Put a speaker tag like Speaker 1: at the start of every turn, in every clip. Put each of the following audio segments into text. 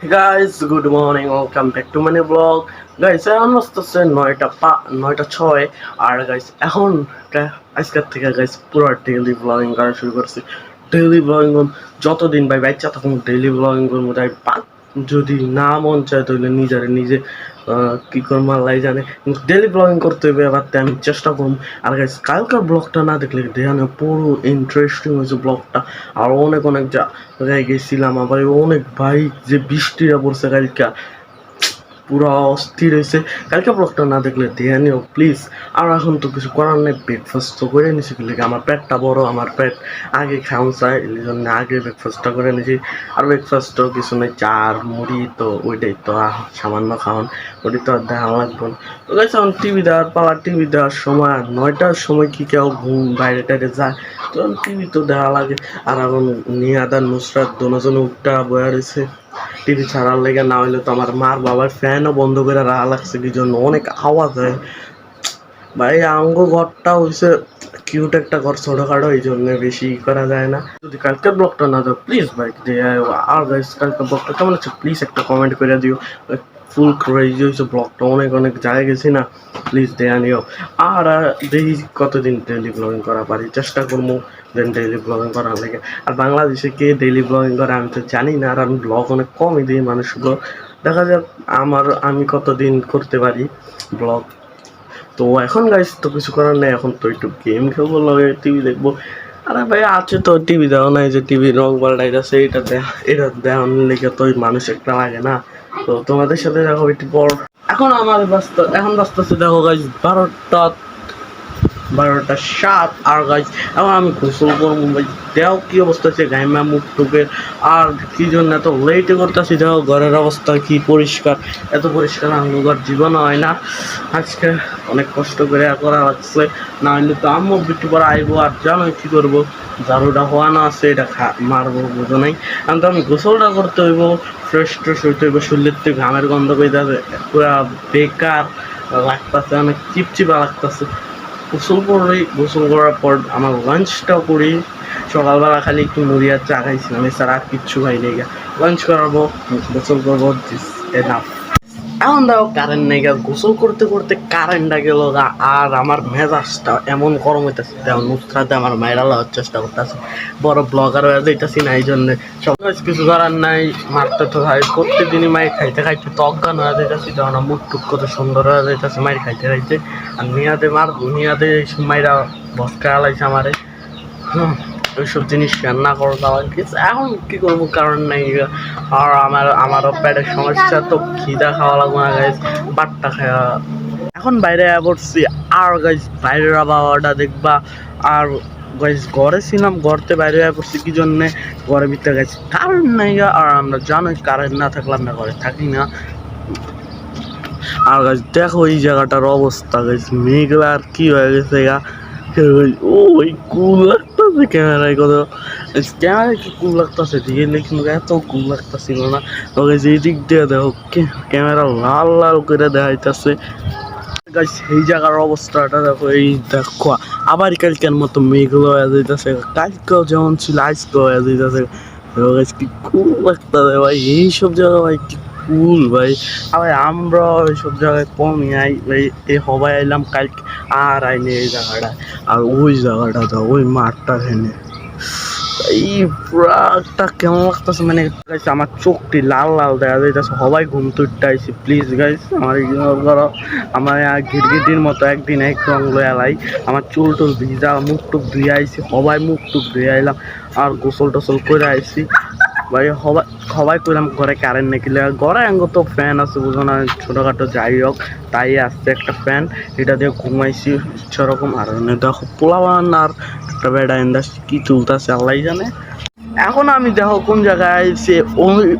Speaker 1: Guys, good morning. Welcome back to my vlog. Guys, এখন বাজতেছে 9:06 আর guys এখন আজকের থেকে গাইস পুরো ডেইলি ব্লগিং করা শুরু করছি। ডেইলি ব্লগিং যতদিন ভাই বাচ্চা তখন ডেইলি ব্লগিং করবো তাই যদি না মন চায় তাহলে নিজে কি করবো আল্লাহ জানে, ডেইলি ব্লগিং করতে হবে। এবার আমি চেষ্টা করবো। আর গাইস কালকার ব্লগটা না দেখলে দেখানো পুরো ইন্টারেস্টিং হয়েছে ব্লগটা। আর অনেক জায়গায় গেছিলাম, আবার অনেক ভাই যে বৃষ্টিটা পড়ছে কালকা পুরো অস্থির হয়েছে। কালকে ব্লগটা না দেখলে দেখে নিও প্লিজ। আর এখন তো কিছু করার নেই, ব্রেকফাস্ট তো করে নিছি। আমার পেটটা বড়, আমার পেট আগে খাওয়া চাই, এই জন্য আগে ব্রেকফাস্টটা করে নিছি। আর ব্রেকফাস্টও কিছু নেই, চা আর মুড়ি, তো ওইটাই তো সামান্য খাওয়ান, ওইটাই তো আর দেখা লাগবো না। তো গেছে এখন টিভি দেওয়ার পালা, টিভি দেওয়ার সময় 9টার সময় কি কেউ ঘুম বাইরে টাইরে যায়, তো টিভি তো দেওয়া লাগে। আর এখন নিয়াদ আর নুসরাত দুজনে উঠটা বয়া রয়েছে টিভি ছাড়ার লেগে, না হইলে তো আমার মার বাবার ফ্যানও বন্ধ করে রাখা লাগছে কি জন্য, অনেক আওয়াজ হয় ভাই। আঙ্গ ঘরটা হয়েছে কিউট একটা ঘর, ছোটখাটো, এই জন্য বেশি করা যায় না। যদি কালকের ব্লগটা না দাও প্লিজ ভাই, আর গাইস কালকের ব্লগটা কেমন হচ্ছে প্লিজ একটা কমেন্ট করে দিও। ফুল ক্রেজি হয়েছে ব্লগটা, অনেক জায়গায় গেছি না, প্লিজ দেয়া নিও। আর দেখি কতদিন ডেইলি ব্লগিং করা পারি, চেষ্টা করবো দেন ডেইলি ব্লগিং করার লেগে। আর বাংলাদেশে কে ডেইলি ব্লগিং করে আমি তো জানি না, আর আমি ব্লগ অনেক কমই দিই মানুষগুলো, দেখা যাক আমি কতদিন করতে পারি ব্লগ। তো এখন গাইস তো কিছু করার নেই, এখন তো একটু গেম খেলবো, লগে টিভি দেখবো। আরে ভাই আছে তো টিভি দেওয়া নাই যে টিভি রং পাল্টাইতেছে, এটা দেওয়ার লেগে তো মানুষ একটা লাগে না। তো তোমাদের সাথে দেখো একটু পর। এখন এখন বাজতেছে দেখো গাইস 12:07। আর গাইস এখন আমি গোসল করবো ভাই, দেখো কি অবস্থা আছে গাইমা মুখ টুকের। আর কি জন্য এত লেটে করতেছি, দেখো ঘরের অবস্থা কি পরিষ্কার, এত পরিষ্কার আমার ঘর জীবনও হয় না। আজকে অনেক কষ্ট করে করা লাগছে, না হলে তো আম্মু একটু পরে আইবো। আর জানোই কি করবো, ঝাড়ুটা হওয়ানো আছে, এটা মারবো বুঝো নাই। এখন তো আমি গোসলটা করতে হইব, ফ্রেশ ট্রেশ হইতে হইব, শরীরের থেকে ঘামের গন্ধ পেয়ে পুরা বেকার লাগতেছে, অনেক চিপচিপা লাগতেছে। গোসল করার পর আমার লাঞ্চটাও করি। সকালবেলা খালি একটু মুড়ি আর চা খাইছিলাম, এছাড়া আর কিচ্ছু খাই নেই। লাঞ্চ করাবো, গোসল করবো, এনাফ। এখন দেখো কারেন্ট নেই, গোসল করতে করতে কারেন্টটা গেল, আর আমার মেজাজটা এমন গরম হইতেছে। দেখো নুসরাতে আমার মায়েরা লওয়ার চেষ্টা করতেছে, বড় ব্লগার হয়ে যাইতেছি না, এই জন্য সব কিছু করার নাই, মারতে তো হয় প্রত্যেকদিনই। মায়ের খাইতে খাইতে তো অজ্ঞান হয়ে যাইতেছি, তখন মুখ টুক কত সুন্দর হয়ে যাইতেছে মায়ের খাইতে খাইতে। আর নিয়াদে মায়েরা ভস্কা আলাইছে আমারে। ওইসব জিনিস রান্না করে দেওয়া গেছে, এখন কি করবো কারণ নাই। আর আমারও পেটের সমস্যা, তো খিদা খাওয়া লাগবে না গাইজ, বাট্টা খাওয়া। এখন বাইরে পড়ছি, আর গাইজ বাইরের আবহাওয়াটা দেখবা। আর গাইজ ঘরে ছিলাম, ঘরতে বাইরে পড়ছি কি জন্যে, ঘরের ভিতরে গেছি কারেন্ট নাই। আর আমরা জানোই কারেন্ট না থাকলে আমরা ঘরে থাকি না। আর গাছ দেখো এই জায়গাটার অবস্থা গাইজ, মেঘলা আর কি হয়ে গেছে গা। ওই কুল লাগতেছে ক্যামেরায়, ক্যামেরায় কি কুল লাগতেছে রিয়েলি, কিন্তু এত কুল লাগতেছিল না। ওকে এই দিক দিয়ে দেখো ক্যামেরা লাল লাল করে দেখাইতেছে। সেই জায়গার অবস্থাটা দেখো, এই দেখো আবার কালকের মতো মেঘগুলো হয়ে যাইতেছে, কালকেও যেমন ছিল আজকেও হয়ে যাইতেছে। কি কুল লাগতেছে ভাই এইসব জায়গা, ভাই কি কুল ভাই। আবার আমরা ওইসব জায়গায় কমই আই ভাই, এই হবাই আইলাম কালকে, আর আইনি এই জায়গাটা। আর ওই জায়গাটা তো ওই মাঠটা হেনে এই পুরাটা কেমন লাগতেছে, মানে আমার চোখটি লাল লাল দেখা যাইতেছে। সবাই ঘুম তুইতে আইসি, প্লিজ গাইস আমার ইগনোর করো। আমার গিরগিটির মতো একদিন এক রং লয়ে আলাই, আমার চুল টুল ভিজা, মুখ টুক ধুয়ে আইসি, সবাই মুখ টুক ধুয়ে আইলাম। আর গোসল টোসল করে আইসি ভাই, সবাই করলাম ঘরে কারেন্ট নেকিলে। ঘরে আঙ্গ তো ফ্যান আছে বুঝো না, ছোটোখাটো যাই হোক, তাই আসছে একটা ফ্যান, এটা দিয়ে ঘুমাইছি সেরকম। আর দেখো পোলা বানার একটা বেড়া ইন্দাস কি চলতেছে আল্লাহ জানে। এখন আমি দেখো কোন জায়গায় আইছে,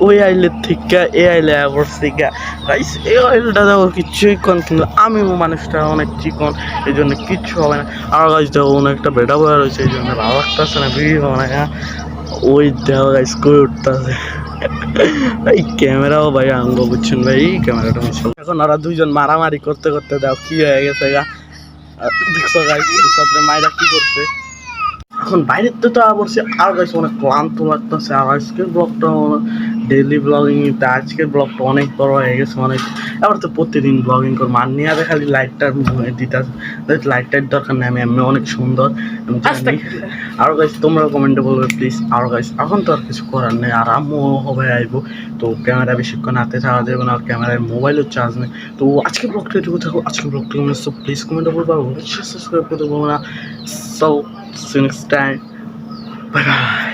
Speaker 1: ওই আইলের থেকে এ আইলে পড়ছি গা গাইস। এই আইলটা দেখো কিচ্ছুই কন, কিন্তু আমি মানুষটা অনেক চিকন, এই জন্য কিচ্ছু হবে না। আর গাইস দেখো একটা বেড়া বয়া রয়েছে, এই জন্য ভালো লাগতেছে না, ভিড় হবে না। ওই দেখো গাইস কই উঠতেছে এই ক্যামেরাও ভাই আঙ্গ বুঝছেন ভাই, এই ক্যামেরাটা এখন ওরা দুইজন মারামারি করতে করতে দেখো কি হয়ে গেছে গা। দেখছো গাইস সাথে মাইরা কি করছে। এখন বাইরের তো বলছি আর গাইস অনেক ক্লান্ত লাগতেছে। আর আজকের ব্লগটা ডেইলি ব্লগিং, আজকের ব্লগটা অনেক বড় হয়ে গেছে অনেক। এবার তো প্রতিদিন ব্লগিং করবো আর নিয়ে খালি লাইটটার দিতে লাইটটার দরকার নেই, আমি এমনি অনেক সুন্দর জানি। আরো গাইস তোমরা কমেন্টে বলবে প্লিজ। আরো গাইস এখন তো আর কিছু করার নেই, আর আম্মু হবে আইবো, তো ক্যামেরা বেশিক্ষণ হাতে থাকা যাবে না, আর ক্যামেরায় মোবাইলও চার্জ নেই। তো আজকে ব্লগটা এটুকু থাকো, আজকে ব্লগটা প্লিজ কমেন্টে বলবো, আর সাবস্ক্রাইব করতে বলবো না। So see you next time. Bye bye.